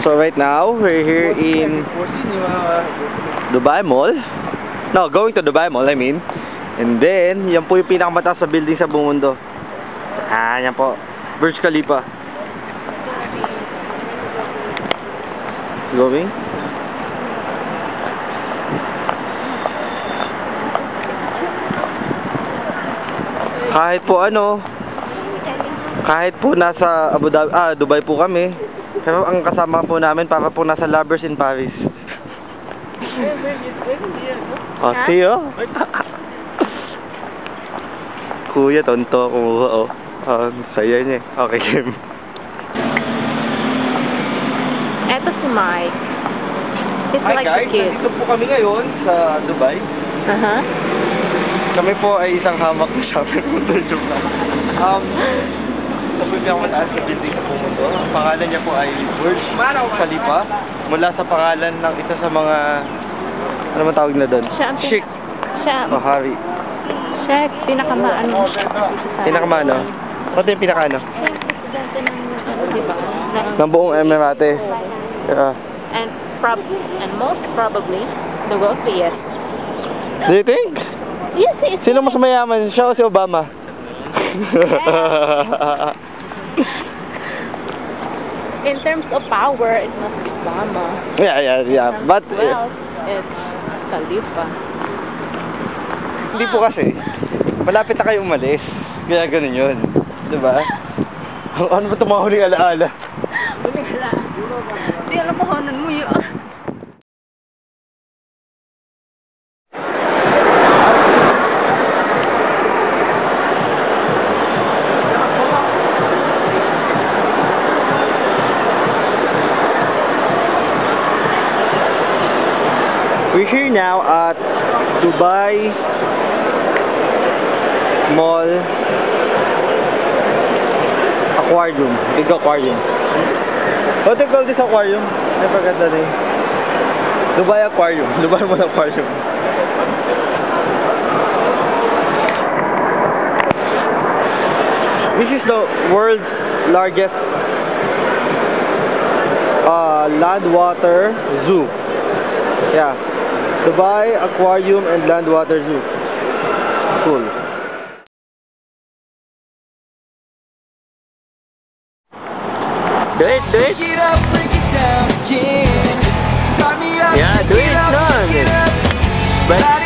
So right now, we're here in Dubai Mall. No, going to Dubai Mall, I mean. And then, yan po yung pinakamataas na building sa buong mundo. Ah, yan po. Burj Khalifa. Going? Kahit po ano, kahit po nasa Abu Dhabi, Dubai po kami. Pero ang kasama po namin para po nasa Lovers in Paris. Oh, see oh. Kuya, tonto kumuha oh. Saya niya. Okay, game. Eto si Mike. It's Hi like guys, a kid. nandito po kami ngayon sa Dubai. Kami po ay isang hamak na shopping hotel. Tapos yung mataas na building sa buong mundo. Ang pangalan niya po ay Burj Khalifa. Mula sa pangalan ng isa sa mga, ano man tawag na doon? Sheikh Bahari. Siya pinakamaano. Pinakamaano? Ano yung pinakaano? Siya yung presidente ng, diba? Ng buong Emirate. Yeah. And most probably, the wealthiest. Do you think? Yes, it's Sino mas mayaman? Siya o si Obama? in terms of power, it must be Obama. Yeah. But Wealth, it's Khalifa. hindi po kasi, malapit na kayo umalis. Kaya ganun yun. Diba? Ano ba itong mga huling alaala? Huling alaala? Di alam mo hanan mo yun. We're here now at Dubai Mall Aquarium. Big aquarium. What do you call this aquarium? Napaganda na eh. Dubai Aquarium. Dubai Mall Aquarium. This is the world's largest land water zoo. Yeah. Dubai Aquarium and Land Water Zoo. Cool. Do it. Get up, break it down again. Start me up, Yeah, do it, shake it up, son. shake it up. But